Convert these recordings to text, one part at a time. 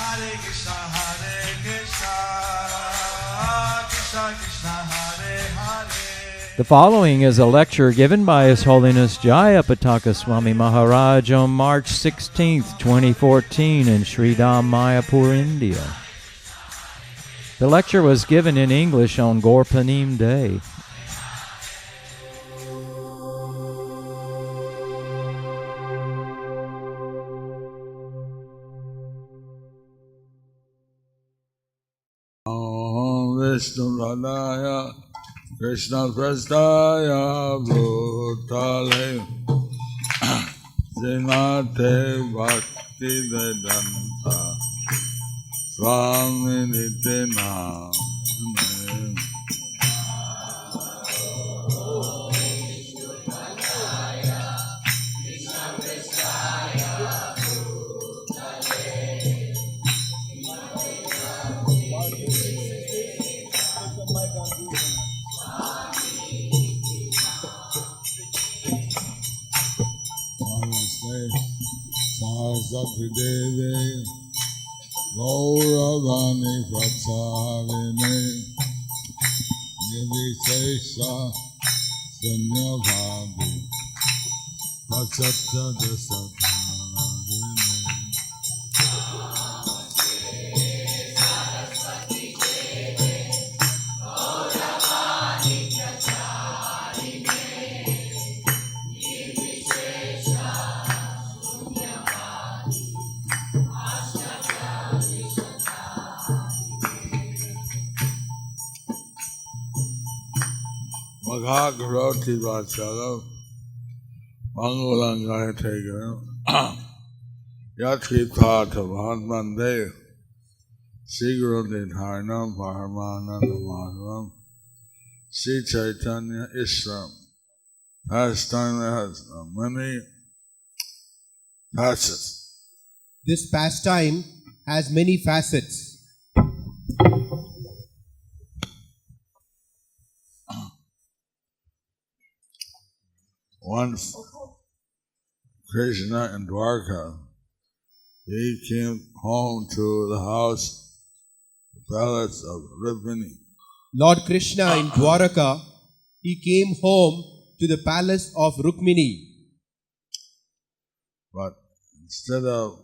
Hare Krishna, Krishna Krishna, Hare Hare. The following is a lecture given by His Holiness Jayapataka Swami Maharaja on March 16, 2014 in Sridham, Mayapur, India. The lecture was given in English on Gaura Purnima Day. Vishnu Radhaya Krishna Prastaya Bhutale Srimate Bhakti Vedanta Swami Nityananda. Saraswati Devi Gaura Purnima Nivishesha Sunyavadi Pachatta Dasatavini. Maghagaroti Vachalo Mangalangai Tegan Yatkitata Bhatmande Siguru Nidharnam Paramananda Madhavam Sri Chaitanya Ishram. Pastime has many facets. This pastime has many facets. Once Krishna in Dwarka, he came home to the house, the palace of Rukmini. Lord Krishna in Dwaraka, he came home to the palace of Rukmini. But instead of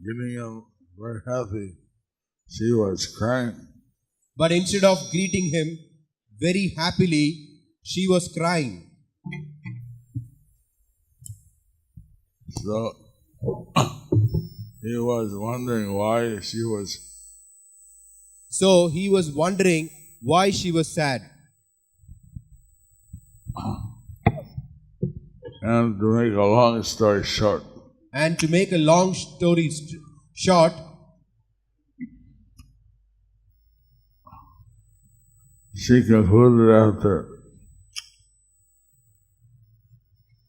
getting him very happy, she was crying. But instead of greeting him very happily, she was crying. So he was wondering why she was. So he was wondering why she was sad. And to make a long story short, Short, she concluded after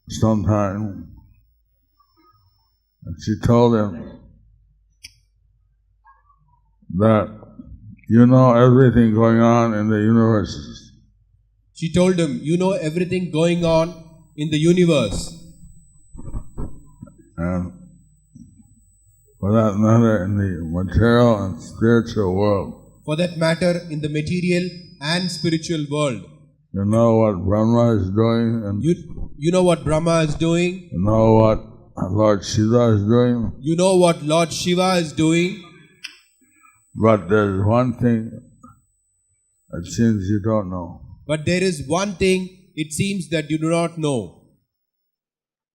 some time, and she told him that you know everything going on in the universe. She told him, you know everything going on in the universe. And for that matter, in the material and spiritual world. For that matter, in the material and spiritual world. You know what Brahma is doing, and you know what Brahma is doing. You know what Lord Shiva is doing. You know what Lord Shiva is doing. But there's one thing it seems you don't know. But there is one thing it seems that you do not know.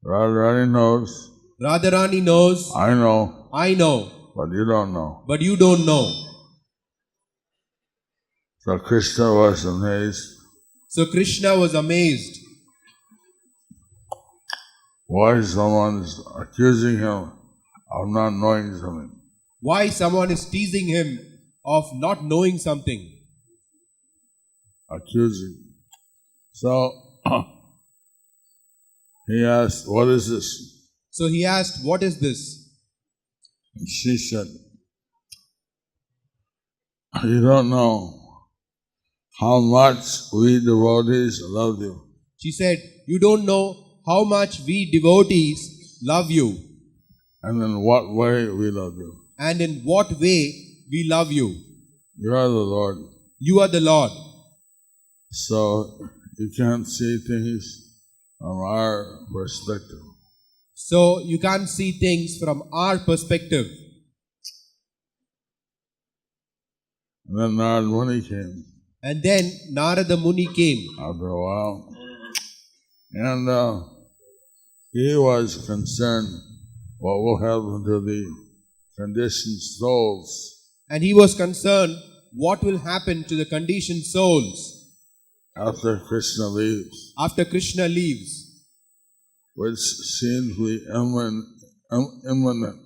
Radharani knows. Radharani knows. I know. I know. But you don't know. But you don't know. So Krishna was amazed. So Krishna was amazed. Why someone is accusing him of not knowing something. Why someone is teasing him of not knowing something. Accusing. So he asked, what is this? So he asked, what is this? And she said, you don't know how much we devotees love you. She said, you don't know how much we devotees love you. and in what way we love you. and in what way we love you. You are the Lord. You are the Lord. So you can't see things from our perspective. So you can't see things from our perspective. And then Narad Muni came And then Narada Muni came. after a while, and he was concerned what will happen to the conditioned souls And he was concerned what will happen to the conditioned souls after Krishna leaves, after Krishna leaves, which seemed to be imminent.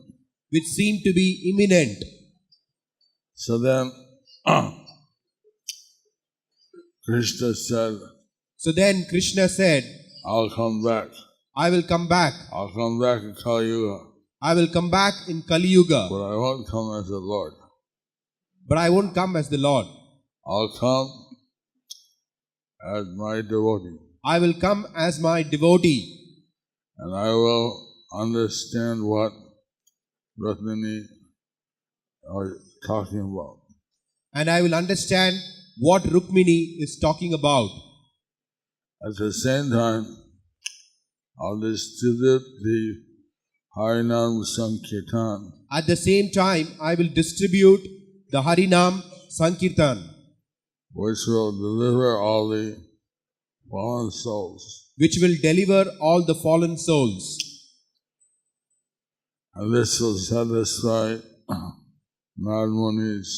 which seemed to be imminent. So then Krishna said, So then Krishna said, I'll come back. I will come back. I'll come back in Kali Yuga, I will come back in Kali Yuga, but I won't come as the Lord. but I won't come as the Lord. I'll come as my devotee, I will come as my devotee, and I will understand what Rukmini are talking about. and I will understand what Rukmini is talking about. At the same time, I'll distribute the Harinam Sankirtan, At the same time, I will distribute the Harinam Sankirtan, which will deliver all the fallen souls. which will deliver all the fallen souls. And this will satisfy Narad Muni's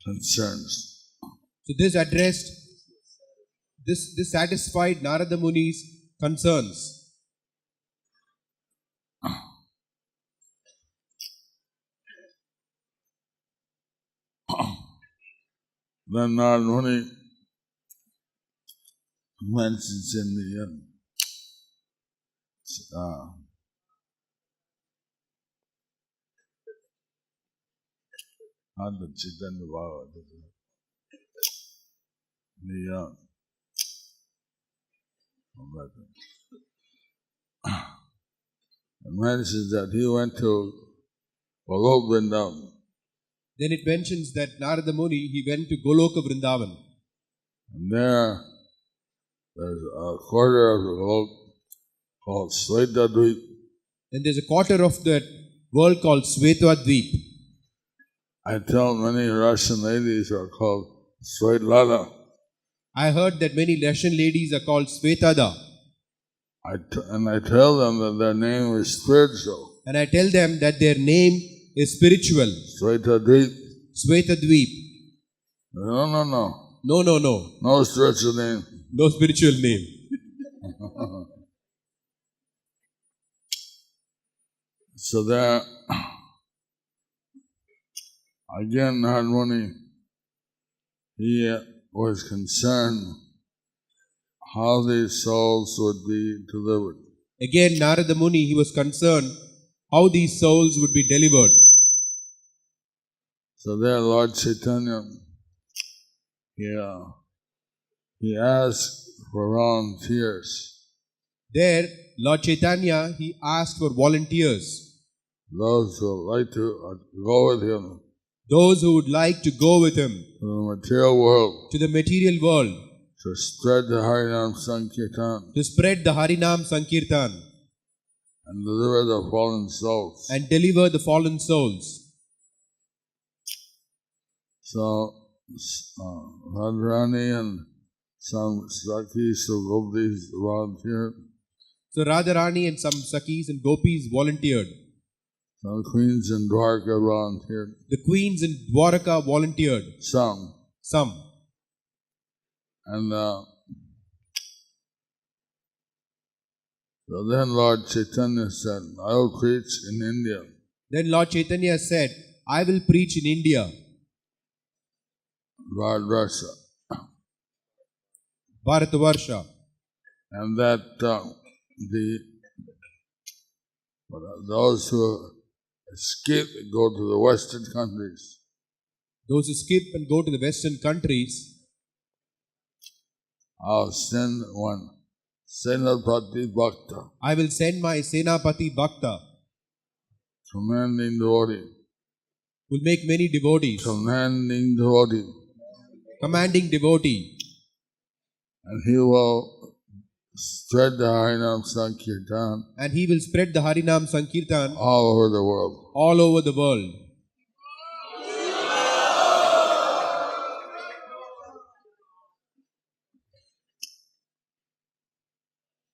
concerns. So this addressed, this satisfied Narada Muni's concerns. Then Narad Muni mentions in the not the Chaitanya Bhagavata, the it mentions that he went to Golok Vrindavan, Then it mentions that Narada Muni, he went to Goloka Vrindavan. and there's a quarter of the Golok called Svetadvip. Then there's a quarter of that world called Svetadvip. I tell many Russian ladies are called Svetlana. I heard that many Russian ladies are called Svetada. And I tell them that their name is spiritual. And I tell them that their name is spiritual. Svetadvip. Svetadvip. No. No. No spiritual name. No spiritual name. So there, again, Narad Muni, he was concerned how these souls would be delivered. Again, Narada Muni, he was concerned how these souls would be delivered. So there, Lord Chaitanya, he asked for volunteers, There, Lord Chaitanya, he asked for volunteers. those who would like to go with him Those who would like to go with him to the material world, to the material world, to spread the Harinam Sankirtan to spread the Harinam Sankirtan and deliver the fallen souls. and deliver the fallen souls. So Radharani and some Sakis or Gopis volunteered. So Radharani and some Sakis and Gopis volunteered. Some queens in Dwarka volunteered. The queens in Dwaraka volunteered. Some. And so then Lord Chaitanya said, I will preach in India. Then Lord Chaitanya said, I will preach in India, Bharatvarsha. Bharatvarsha. And that those who escape and go to the Western countries, Those who skip and go to the Western countries, I'll send one Senapati Bhakta, I will send my Senapati Bhakta, commanding devotee, will make many devotees, commanding devotee, commanding devotee, and he will spread the Harinam Sankirtan and he will spread the Harinam Sankirtan all over the world. all over the world.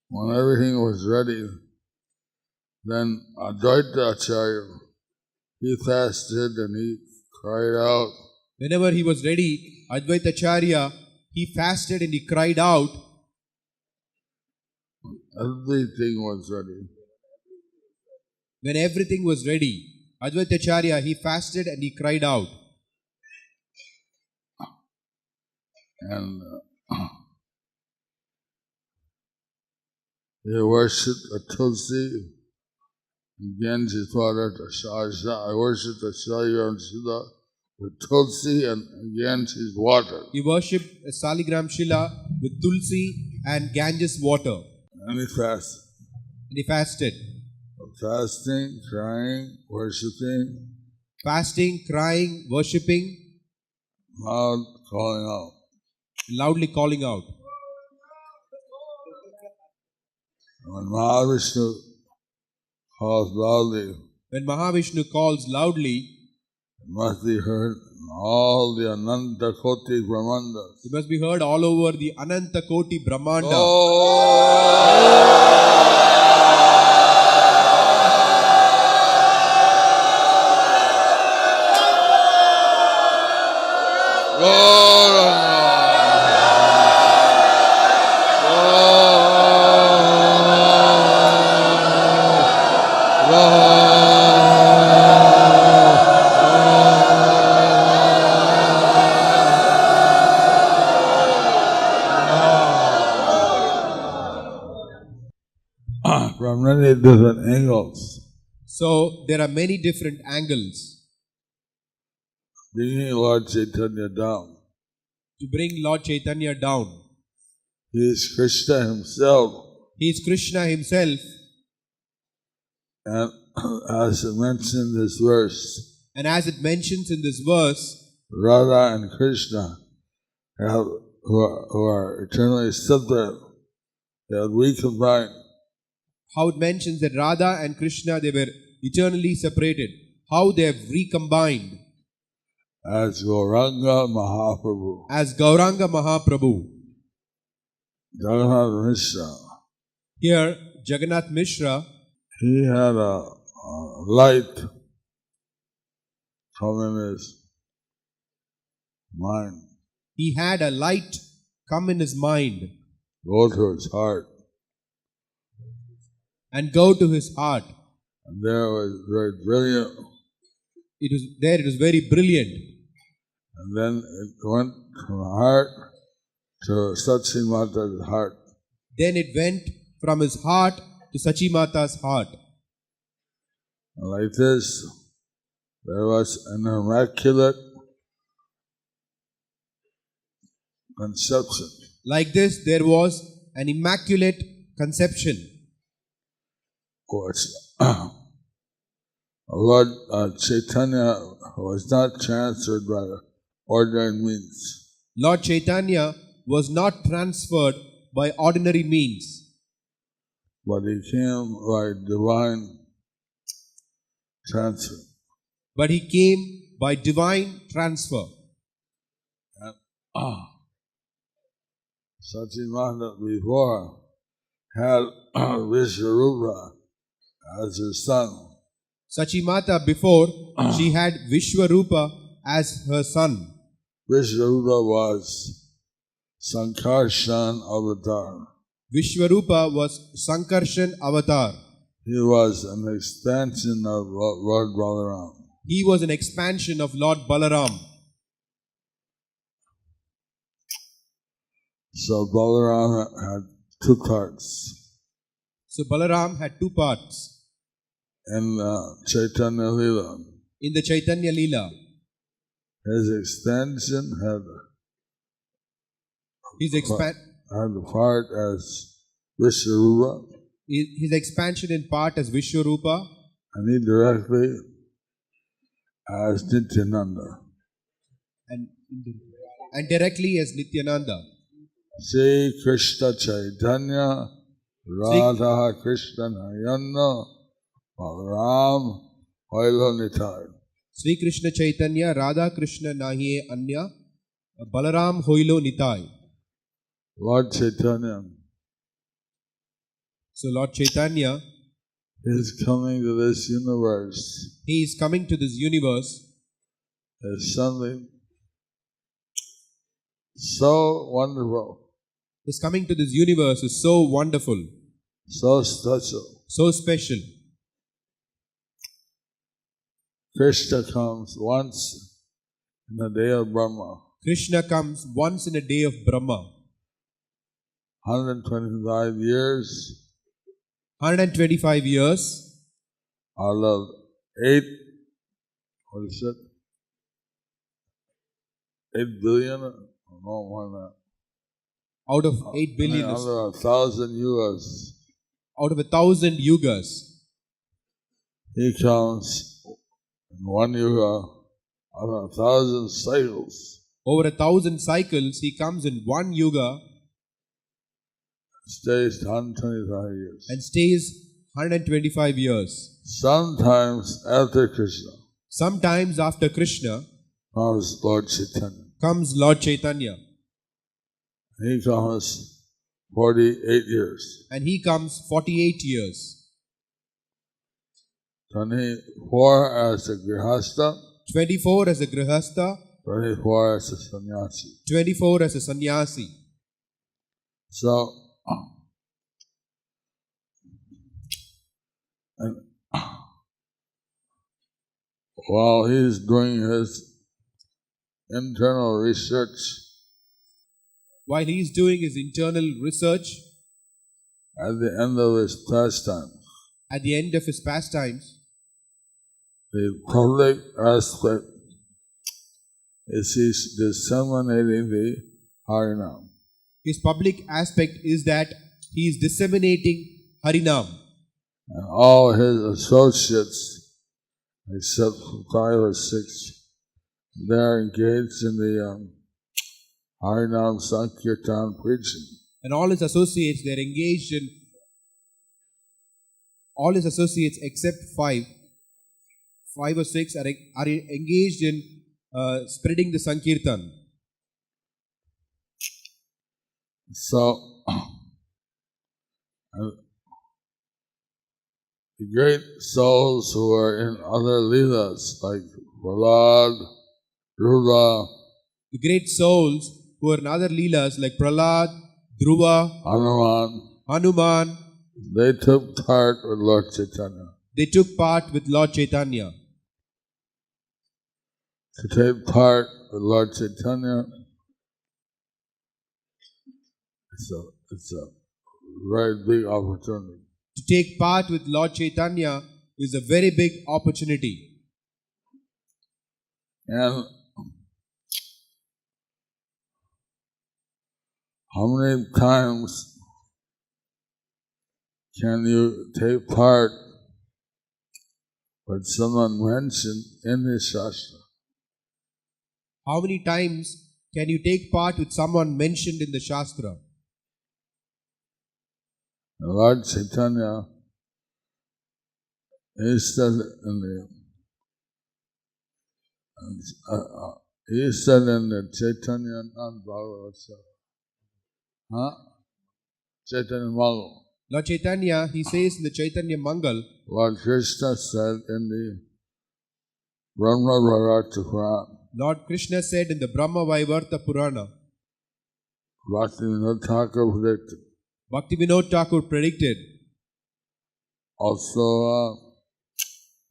When everything was ready, then Advaita Acharya, he fasted and he cried out. Whenever he was ready, Advaitacharya, he fasted and he cried out. Everything was ready. When everything was ready, Advaitacharya, he fasted and he cried out. And he worshipped a Tulsi. Again, his father, I worshipped the Shaiva Shila with Tulsi and again his water. He worshipped a Saligram Shila with Tulsi and Ganges water. And he fasted. And he fasted. Fasting, crying, worshipping, Fasting, crying, worshipping, loud calling out. loudly calling out. When Mahavishnu calls loudly, When Mahavishnu calls loudly, it must be heard in all the Ananta Koti Brahmandas. it must be heard all over the Ananta Koti Brahmanda. From many different angles. So there are many different angles Bringing Lord Chaitanya down. to bring Lord Chaitanya down. He is Krishna himself. He is Krishna himself, And as it mentioned in this verse, and as it mentions in this verse, Radha and Krishna who are eternally separate, they have recombined. how it mentions that Radha and Krishna, they were eternally separated. How they have recombined As Gauranga Mahaprabhu. as Gauranga Mahaprabhu. Jagannath Mishra, Here, Jagannath Mishra, he had a light come in his mind, he had a light come in his mind go to his heart. and go to his heart. And there was very brilliant. It was very brilliant. And then it went from the heart to Sachi Mata's heart. Then it went from his heart to Sachi Mata's heart. And like this, there was an immaculate conception. Like this, there was an immaculate conception. Which Lord Chaitanya was not transferred by ordinary means. Lord Chaitanya was not transferred by ordinary means, But he came by divine transfer. but he came by divine transfer. And Satyamata before had Vishwarupa as his son. Sachi Mata before, she had Vishwarupa as her son. Vishwarupa was Sankarshan avatar. Vishwarupa was Sankarshan avatar. He was an expansion of Lord Balaram. He was an expansion of Lord Balaram. So Balaram had two parts. So Balaram had two parts In Chaitanya Lila, in the Chaitanya Leela. his extension had His the part as Vishwarupa, his expansion in part as Vishwarupa, and he directly as Nityananda. and directly as Nityananda. Sri Krishna Chaitanya, Radha Krishna Nayana, Balaram, Vailo Nitai. Sri Krishna Chaitanya, Radha Krishna Nahiye Anya, Balaram Hoilo Nitai. Lord Chaitanya So Lord Chaitanya is coming to this universe. he is coming to this universe As something so wonderful, His coming to this universe is so wonderful, so special. so special. Krishna comes once in the day of Brahma, Krishna comes once in a day of Brahma. 125 years 125 years out of 8, what is it? 8 billion? No, more than that. out of 8 billion, Out of 1,000 yugas, out of 1,000 yugas. he comes in one yuga out of 1,000 cycles, Over 1,000 cycles, he comes in one yuga stays 125 years. and stays 125 years. Sometimes after Krishna Sometimes after Krishna comes Lord Chaitanya. comes Lord Chaitanya, He comes 48 years. and he comes 48 years. 24 as a grihastha, 24 as a grihastha, 24 as a sannyasi. 24 as a sannyasi. So, and while he's doing his internal research, While he is doing his internal research, at the end of his pastime, at the end of his pastimes, the public aspect is he's disseminating the Harinam. his public aspect is that he is disseminating Harinam. And all his associates, except 5 or 6, they're engaged in the Harinam Sankirtan preaching. And all his associates, they are engaged in, all his associates except 5 or 6 are engaged in spreading the Sankirtan. So, the great souls who are in other leelas, like Prahlad, Dhruva, The great souls who are in other leelas like Prahlad, Dhruva, Hanuman, they took part with Lord Chaitanya. they took part with Lord Chaitanya. To take part with Lord Chaitanya, it's a very big opportunity. To take part with Lord Chaitanya is a very big opportunity. And how many times can you take part with someone mentioned in the Shastra? How many times can you take part with someone mentioned in the Shastra? Lord Chaitanya, he said in the Chaitanya Bhagavata, Chaitanya Mangal. Lord Chaitanya, he says in the Chaitanya Mangal, Lord Krishna said in the Brahma Bharata Purana, Lord Krishna said in the Brahma Vaivarta Purana, Bhaktivinoda Thakur predicted. Bhaktivinoda Thakur predicted. Also,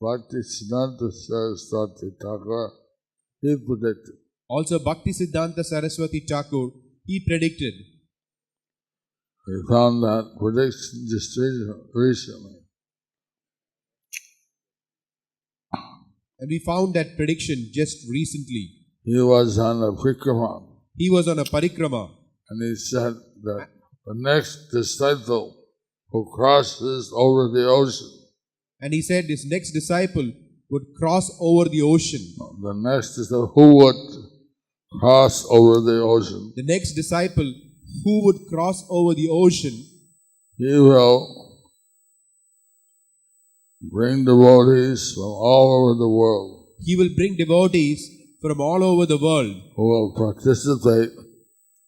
Bhaktisiddhanta Saraswati Thakur, he predicted. Also Bhaktisiddhanta Saraswati Thakur, he predicted. We found that prediction just recently. And we found that prediction just recently. He was on a parikrama, He was on a parikrama, and he said that the next disciple who crosses over the ocean. And he said his next disciple would cross over the ocean. The next is who would cross over the ocean. The next disciple who would cross over the ocean, he will bring devotees from all over the world. He will bring devotees from all over the world who will participate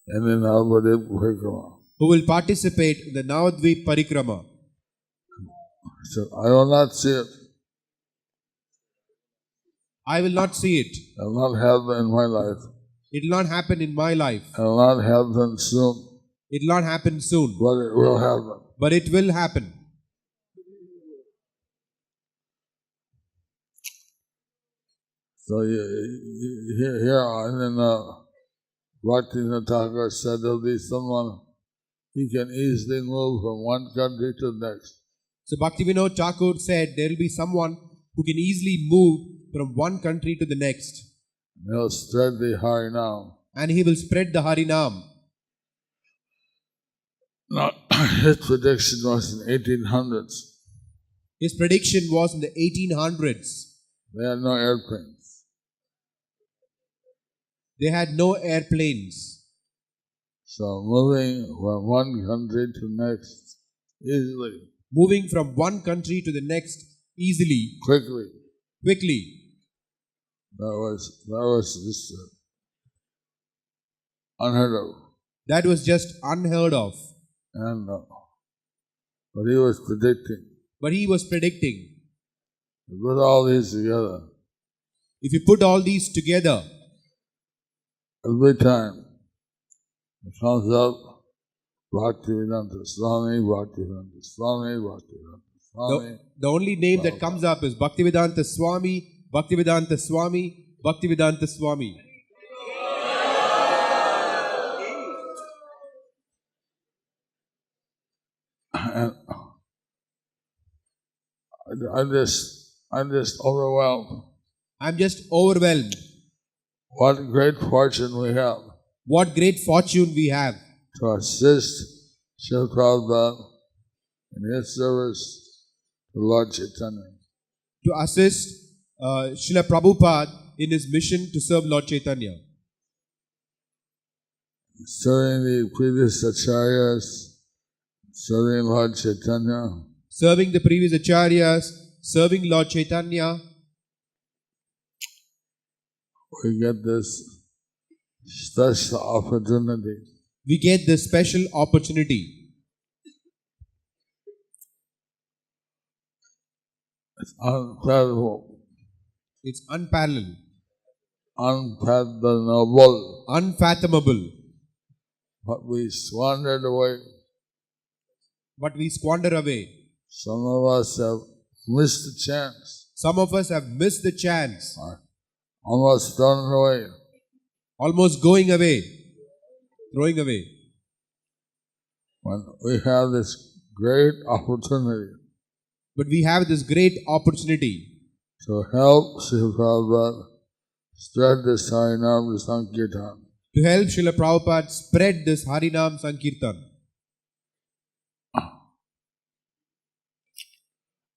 in the Navadvip Parikrama. Who will participate in the Navadvip Parikrama. So I will not see it. I will not see it. I will not have it in my life. It will not happen in my life. I will not happen soon. It will not happen soon. But it will happen. But it will happen. So here in Bhaktivinoda Thakur said there'll be someone he can easily move from one country to the next. So Bhaktivinoda Thakur said there will be someone who can easily move from one country to the next. And he'll spread the Harinam. And he will spread the Harinam. Now, his prediction was in 1800s. His prediction was in the 1800s. They had no airplanes. They had no airplanes. So moving from one country to the next easily. Moving from one country to the next easily. Quickly. That was just unheard of. That was just unheard of. And but he was predicting. You put all these together. If you put all these together, every time it comes up, Bhaktivedanta Swami, Bhaktivedanta Swami, Bhaktivedanta Swami. The only name that comes up is Bhaktivedanta Swami, Bhaktivedanta Swami, Bhaktivedanta Swami. And I'm just overwhelmed. I'm just overwhelmed. What great fortune we have. What great fortune we have. To assist Srila Prabhupada in his service to Lord Chaitanya. To assist Srila Prabhupada in his mission to serve Lord Chaitanya. Serving the previous acharyas, serving Lord Chaitanya. Serving the previous acharyas, serving Lord Chaitanya. We get this special opportunity. We get this special opportunity. It's unfathomable. It's unparalleled. Unfathomable. Unfathomable. But we squandered away. But we squander away. Some of us have missed the chance. Some of us have missed the chance. Almost thrown it away. Almost going away. Throwing away. When we have this great opportunity. But we have this great opportunity. To help Srila Prabhupada spread this Harinam Sankirtan. To help Srila Prabhupada spread this Harinam Sankirtan.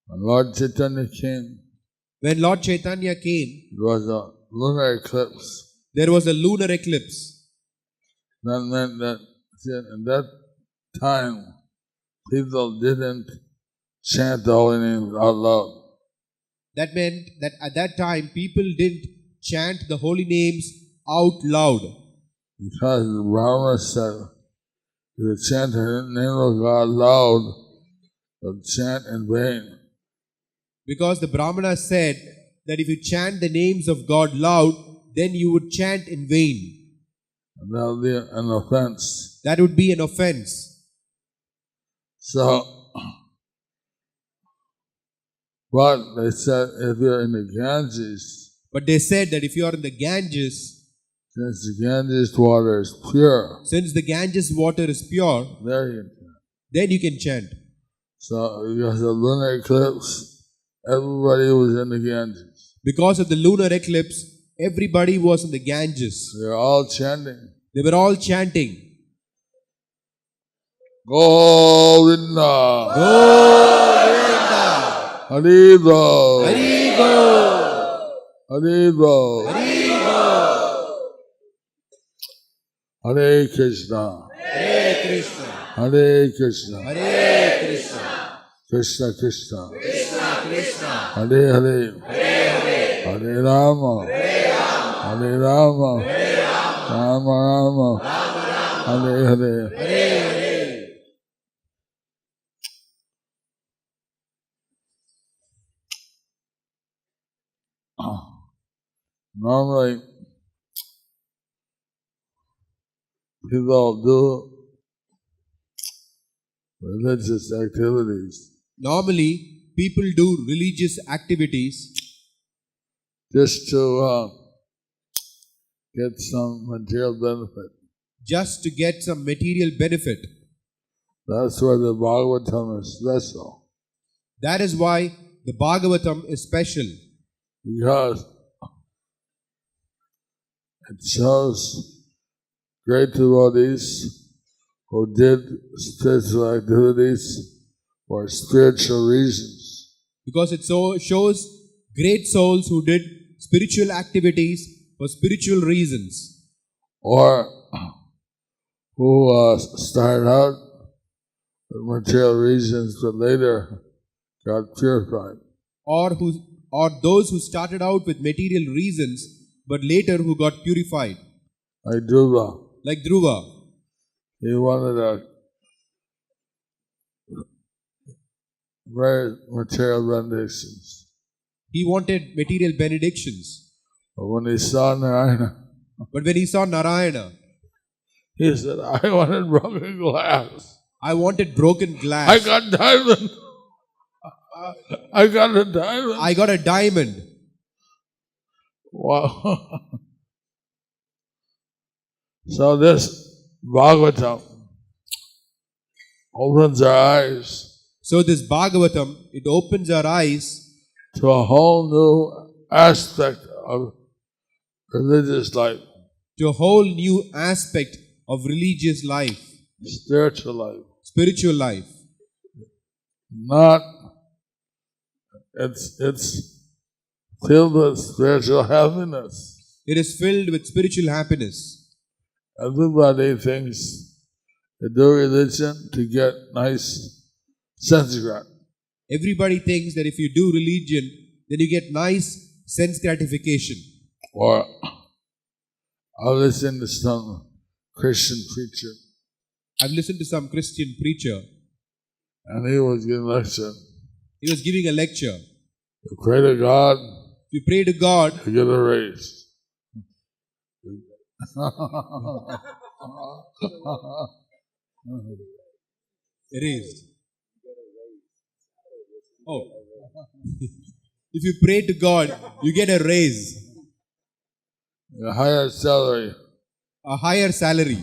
When Lord Chaitanya came, when Lord Chaitanya came, it was a lunar eclipse. There was a lunar eclipse. That meant that in that time, people didn't chant the holy names out loud. That meant that at that time, people didn't chant the holy names out loud. Because the Brahmana said, if you chant the name of God loud, you'll chant in vain. Because the Brahmana said that if you chant the names of God loud, then you would chant in vain. And that would be an offense. That would be an offense. So, but they said if you're in the Ganges, but they said that if you are in the Ganges, since the Ganges water is pure, there you can chant. Then you can chant. So, because of the lunar eclipse, everybody was in the Ganges. Because of the lunar eclipse, everybody was in the Ganges. They were all chanting. They were all chanting. Govinda. Govinda. Haribo. Haribo. Haribo. Haribo. Hare Krishna. Hare Krishna. Hare Krishna. Hare Krishna. Krishna Krishna. Krishna Krishna. Hare Hare. Hare Hare. Hare Rama. Hare Rama. Rama Rama. Hare Hare. Hare Hare. Normally, people do religious activities Normally, people do religious activities just to get some material benefit. just to get some material benefit. That's where the Bhagavatam is special, That is why the Bhagavatam is special, because it shows great devotees who did spiritual activities for spiritual reasons, because it so shows great souls who did spiritual activities for spiritual reasons, or who started out with material reasons but later got purified. or those who started out with material reasons but later who got purified, Like Dhruva, like Dhruva. he wanted a very material benedictions. He wanted material benedictions. But when he saw Narayana, But when he saw Narayana, he said, I wanted broken glass. I wanted broken glass. I got diamond. I got a diamond. I got a diamond. Wow. So this Bhagavatam opens our eyes So this Bhagavatam, it opens our eyes to a whole new aspect of religious life, to a whole new aspect of religious life, spiritual life. spiritual life. Not, it's filled with spiritual happiness. It is filled with spiritual happiness. Everybody thinks they do religion to get nice sense gratification. Everybody thinks that if you do religion, then you get nice sense gratification. Or I listened to some Christian preacher, I've listened to some Christian preacher. and he was giving a lecture. He was giving a lecture. You pray to God, If you pray to God, you get a raise. raised. Oh. If you pray to God, you get a raise, A higher salary. a higher salary.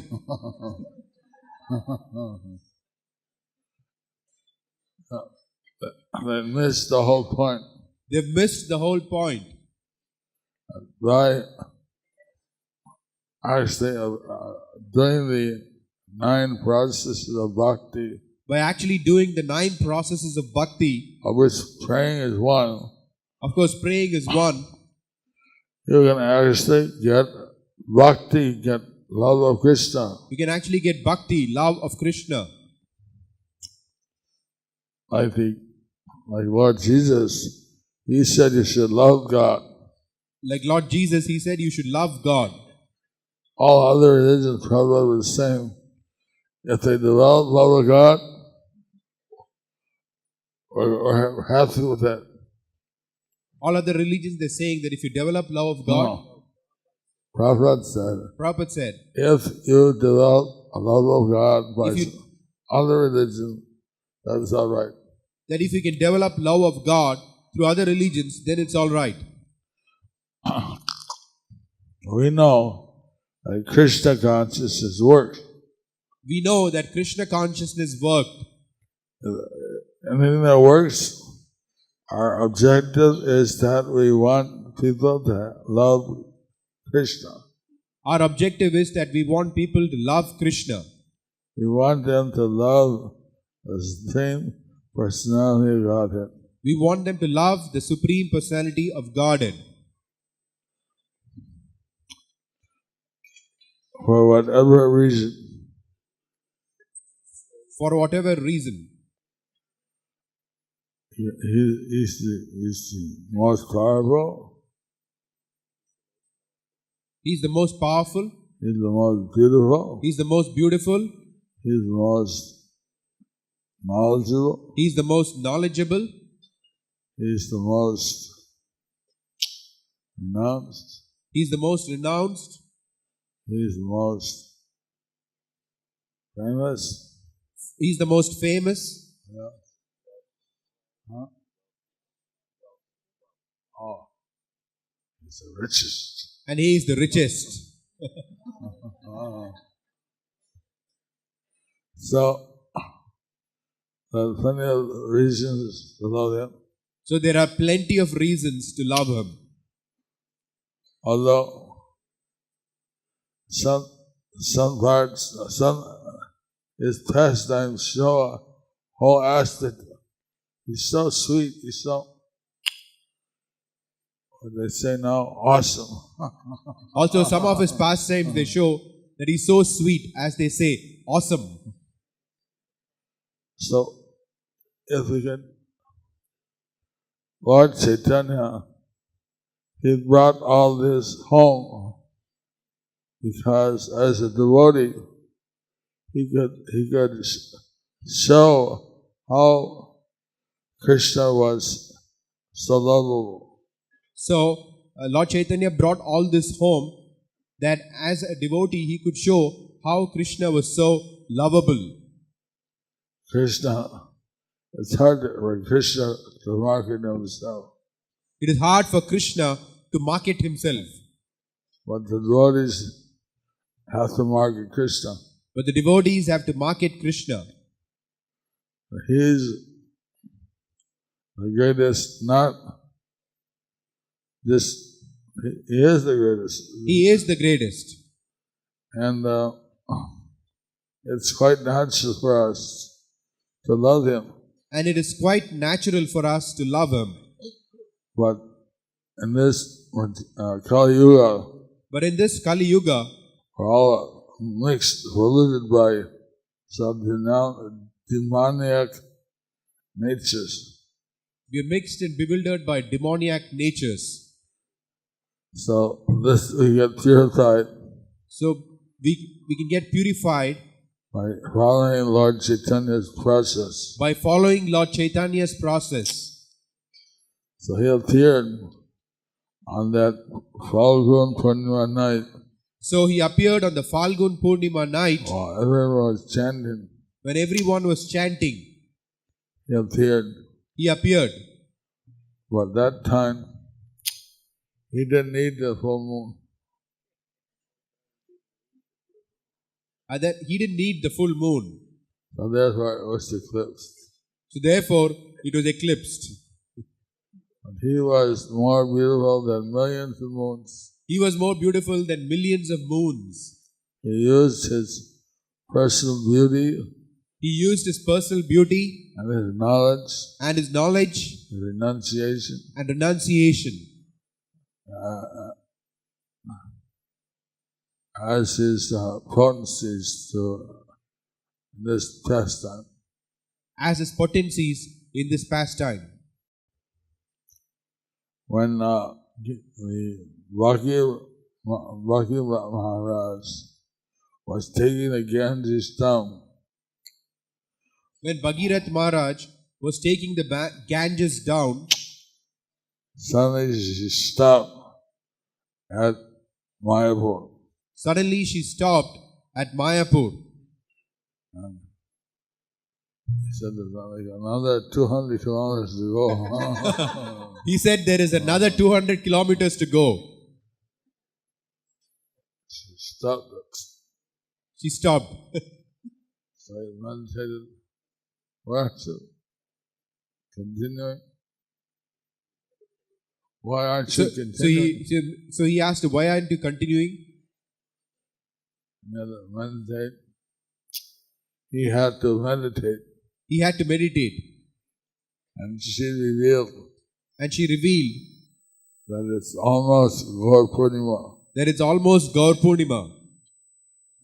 They missed the whole point. They've missed the whole point. By actually doing the 9 processes of bhakti, By actually doing the 9 processes of bhakti, of which praying is one, of course, praying is one. you can actually get bhakti, get love of Krishna. You can actually get bhakti, love of Krishna. Like Lord Jesus, he said you should love God. Like Lord Jesus, he said you should love God. All other religions probably were the same. If they develop love of God, or are happy with that. All other religions, they're saying that if you develop love of God, No. Prabhupada said, Prabhupada said, if you develop a love of God by If you- other religion, that is all right. that if you can develop love of God through other religions, then it's all right. We know that Krishna consciousness works. We know that Krishna consciousness worked. Anything that works, our objective is that we want people to love Krishna. Our objective is that we want people to love Krishna. We want them to love the Supreme Personality of Godhead. We want them to love the Supreme Personality of Godhead. For whatever reason. For whatever reason. He's the most powerful. He's the most powerful. He's the most beautiful. He's the most beautiful. He's the most knowledgeable. He's the most knowledgeable. He's the most renounced. He's the most renounced. He's the most famous. He's the most famous. Yeah. Huh? Oh, he's the richest. And he is the richest. So, there are plenty of reasons to love him. So there are plenty of reasons to love him. Although some his pastimes show a whole aspect. He's so sweet. He's so, what they say now, awesome. Also, some of his pastimes, they show that he's so sweet, as they say, awesome. So, if we can, Lord Chaitanya, he brought all this home because as a devotee, he could show how Krishna was so lovable. So, Lord Chaitanya brought all this home that as a devotee he could show how Krishna was so lovable. Krishna, it's hard for Krishna to market himself. It is hard for Krishna to market himself. But the devotees have to market Krishna. But the devotees have to market Krishna. He is the greatest, not just, he is the greatest. He is the greatest. And it's quite natural for us to love him. And it is quite natural for us to love him. But in this Kali Yuga, But in this Kali Yuga, we're all mixed, polluted by some demoniac natures. we are mixed and bewildered by demoniac natures. So this we get purified So we can get purified by following Lord Chaitanya's process. by following Lord Chaitanya's process. So he appeared on that Falgun Purnima night. So he appeared on the Falgun Purnima night While everyone was chanting, when everyone was chanting. he appeared. He appeared. But that time, he didn't need the full moon. And that he didn't need the full moon. So therefore it was eclipsed. So therefore, it was eclipsed. But he was more beautiful than millions of moons. He was more beautiful than millions of moons. He used his personal beauty He used his personal beauty and his knowledge, and his knowledge his renunciation, and renunciation as his potencies to this pastime. as his potencies in this pastime. When the Bhakti Maharaj was taking the Ganges down, When Bhagirath Maharaj was taking the Ganges down, suddenly she stopped at Mayapur. suddenly she stopped at Mayapur. And he said, there's like another 200 kilometers to go. He said there is another 200 kilometers to go. She stopped it. She stopped. So he meditated. Why aren't you continuing? Why aren't you continuing? So he asked, why aren't you continuing? You have to meditate. he had to meditate. He had to meditate. And she revealed And she revealed that it's almost Gaura Purnima. that it's almost Gaura Purnima.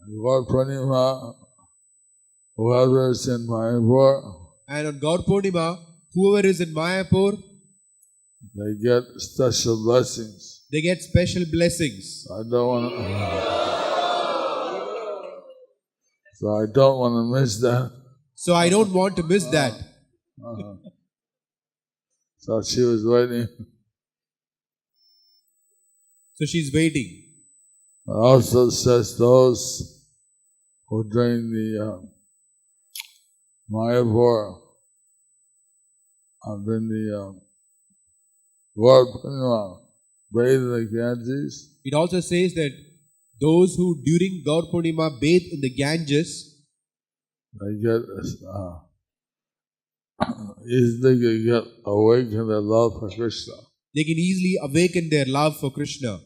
And Gaura Purnima, whoever is in Mayapur, And on Gaura Purnima, whoever is in Mayapur, they get special blessings. they get special blessings. I don't want to miss that. So I don't want to miss that. So she was waiting. So she's waiting. It also says those who during the Mayapur, during the Gaura Purnima, bathe in the Ganges, It also says that those who during Gaura Purnima bathe in the Ganges, they get easily get awakened their love for Krishna. they can easily awaken their love for Krishna.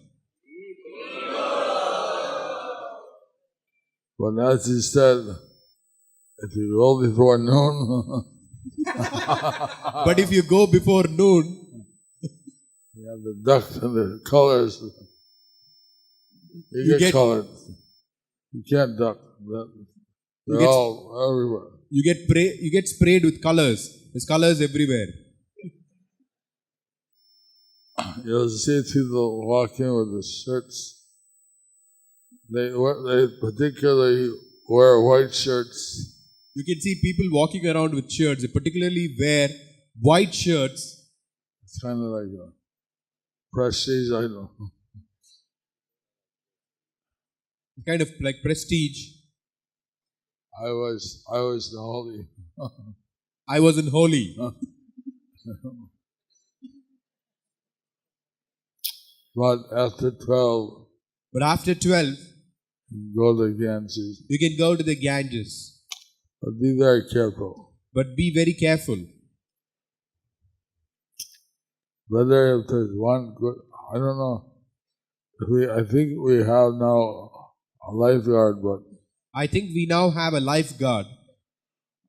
But as he said, if you go before noon, But if you go before noon, you have the ducks and the colors. You get colored. You can't duck. They're all everywhere. you get sprayed with colors. There's colors everywhere. You'll see people walking with the shirts. They particularly wear white shirts. You can see people walking around with shirts. They particularly wear white shirts. It's kind of like a prestige item. Kind of like prestige. I was the holy. I wasn't holy. But after 12, But after 12, you go to the Ganges. you can go to the Ganges. But be very careful. But be very careful. Whether if there's one good, I don't know. I think we have now a lifeguard, but I think we now have a lifeguard.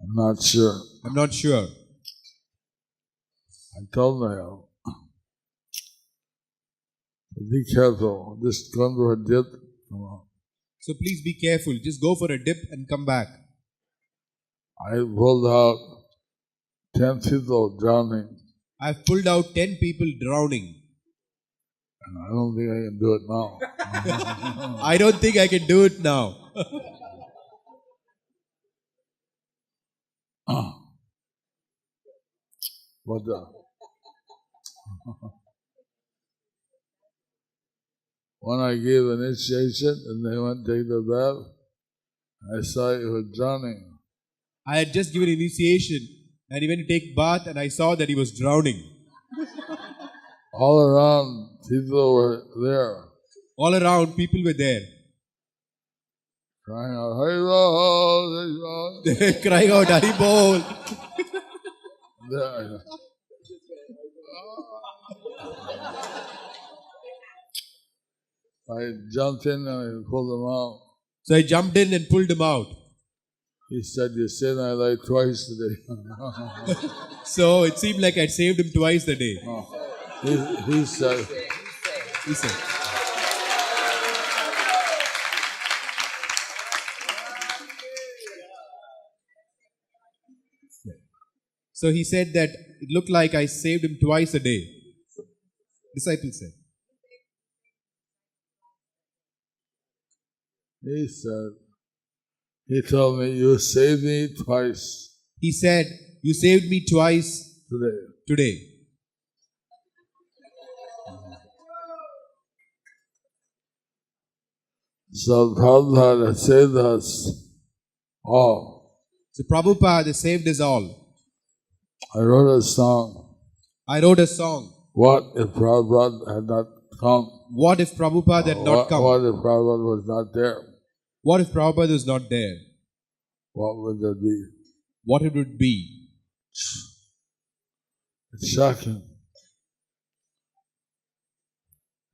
I'm not sure. I'm not sure. I told them, be careful. Just go to a dip. Come on. So please be careful. Just go for a dip and come back. I pulled out 10 people drowning, I've pulled out 10 people drowning. and I don't think I can do it now. I don't think I can do it now. But when I gave initiation and they went to take the bath, I saw he was drowning. I had just given initiation and he went to take bath and I saw that he was drowning. All around, people were there, All around, people were there. crying out, Hari-Bol, Hari-Bol. They were crying out, Hari-Bol. There. I jumped in and I pulled him out. So I jumped in and pulled him out. He said, you saved my life twice today. So it seemed like I'd saved him twice a day. He said, He said. So he said that it looked like I saved him twice a day. Disciple said. he told me, you saved me twice He said, you saved me twice today. today. So Prabhupada saved us all. So Prabhupada saved us all. I wrote a song. I wrote a song. What if Prabhupada had not come? What if Prabhupada had not come? What if Prabhupada was not there? What if Prabhupada was not there? What would there be? What it would be? It's shocking.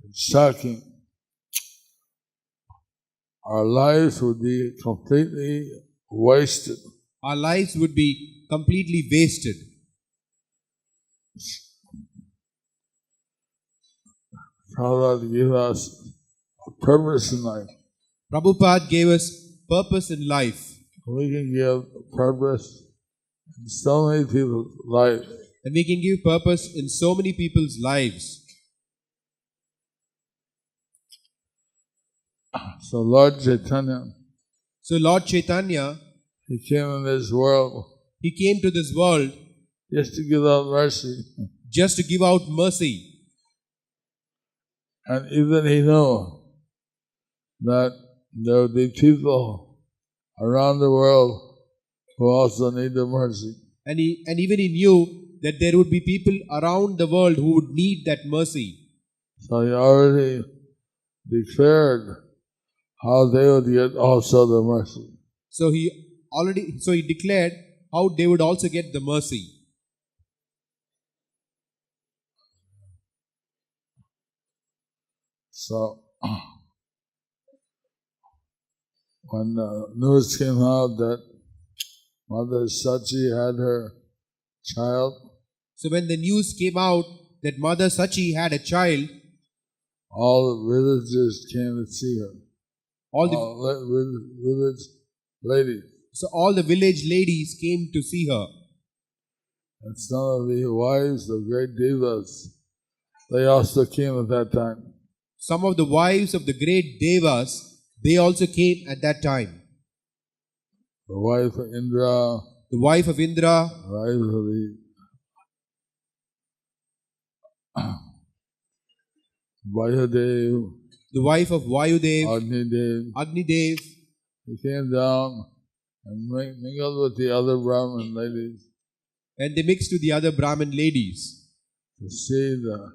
It's shocking. Our lives would be completely wasted. Our lives would be completely wasted. Prabhupada gave us a purpose in life. Prabhupada gave us purpose in life. We can give purpose in so many people's life. And we can give purpose in so many people's lives. So Lord Chaitanya, Lord Chaitanya, he came in this world he came to this world just to give out mercy. just to give out mercy. And even he knew that there would be people around the world who also need the mercy. And even he knew that there would be people around the world who would need that mercy. So he already declared how they would get also the mercy. So he declared how they would also get the mercy. So when the news came out that Mother Sachi had her child, So when the news came out that Mother Sachi had a child, all the villagers came to see her. all the Village ladies. all the village ladies came to see her. And some of the wives of great devas, they also came at that time. Some of the wives of the great devas, they also came at that time. The wife of Indra, The wife of Indra, the wife of the Vayudev, the wife of Vayudev, Agnidev, Agnidev, he came down and mingled with the other Brahmin ladies and they mixed with the other Brahmin ladies to see the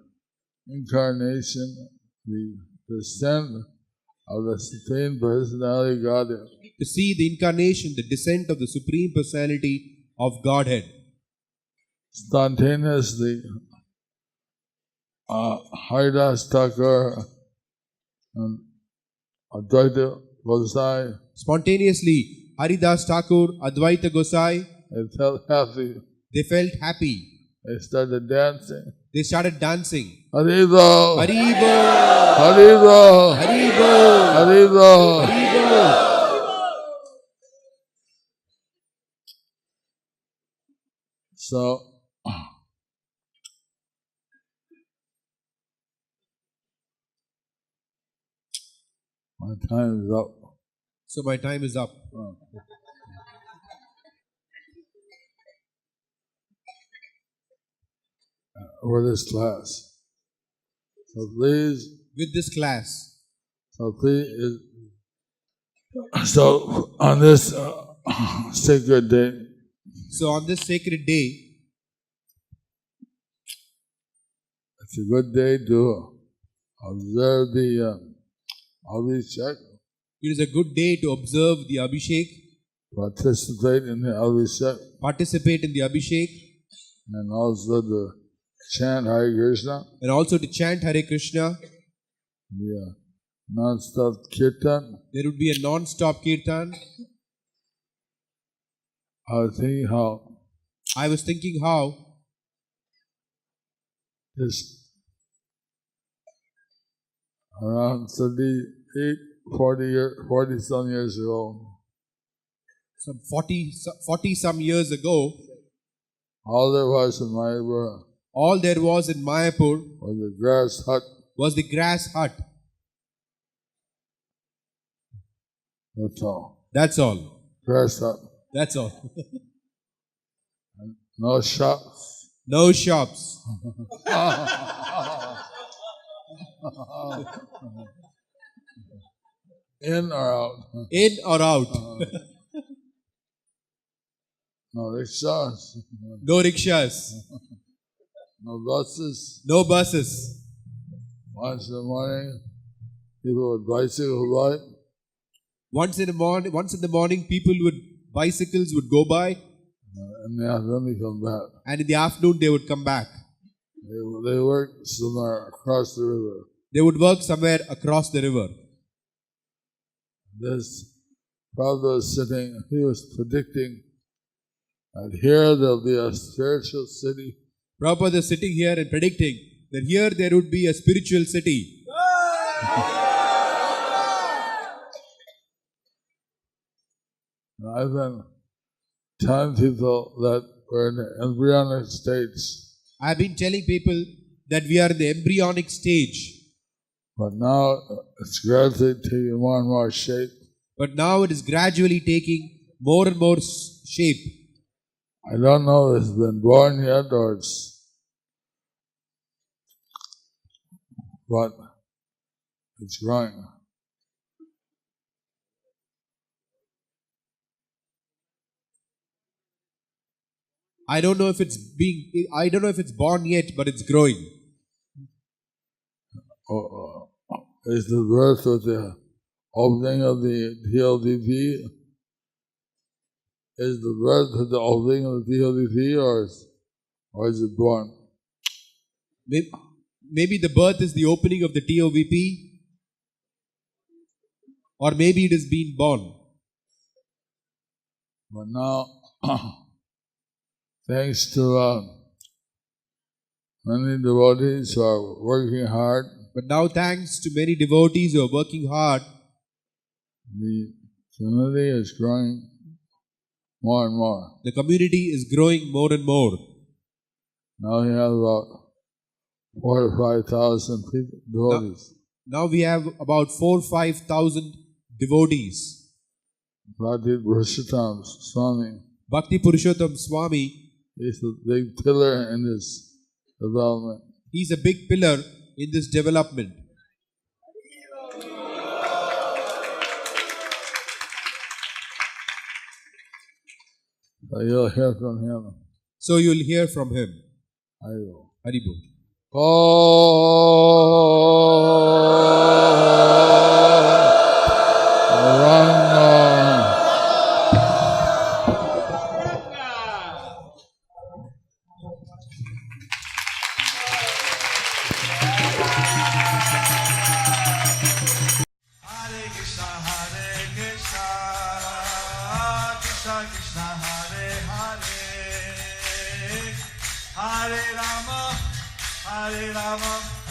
incarnation, the descent of the Supreme Personality of Godhead. to see the incarnation, the descent of the Supreme Personality of Godhead. Spontaneously, Haridas Thakur and Advaita Gosai, Spontaneously, Haridas Thakur, Advaita Gosai, they felt happy. they felt happy. They started dancing. They started dancing. Haribo! Haribo! Haribo! Haribo! Haribo! Haribo! So, my time is up. So my time is up. For this class. So please, With this class, so on this sacred day, so on this sacred day, it's a good day to observe the Abhishek, it is a good day to observe the Abhishek, participate in the Abhishek, participate in the Abhishek, and also to chant Hare Krishna, and also to chant Hare Krishna. the non-stop kirtan. There would be a non-stop kirtan. I was thinking how just around 38, 40 some years ago, Some 40 some years ago, all there was in Mayapur all there was in Mayapur was a grass hut. was the grass hut. That's all. That's all. Grass hut. That's all. No shops. No shops. In or out. In or out. No rickshaws. No rickshaws. No buses. No buses. Once in the morning, people with bicycles by. Once in the morning, bicycles would go by, In the afternoon, they come back. and in the afternoon they would come back. They work somewhere across the river. They would work somewhere across the river. This Prabhupada was sitting, he was predicting that here there'll be a spiritual city. Prabhupada is sitting here and predicting that here there would be a spiritual city. I've been telling people that we're in the embryonic stage. I've been telling people that we are in the embryonic stage. But now it's gradually taking more and more shape. But now it is gradually taking more and more shape. I don't know if it's been born yet or but it's growing. I don't know if it's born yet, but it's growing. Is the birth with the opening of the DLDP? Is the birth with the opening of the DLDP or is it born? Maybe the birth is the opening of the TOVP, or maybe it is being born. But now, thanks to many devotees who are working hard, but now thanks to many devotees who are working hard, the community is growing more and more. The community is growing more and more. Now we have about 4,000 to 5,000 people, devotees. Now we have about 4,000 to 5,000 devotees. Bhakti Purushottam Swami. Bhakti Purushottam Swami is a big pillar in this development. He's a big pillar in this development. So you'll hear from him. So you'll hear from him. Haribo. Haribo. Hare Rama,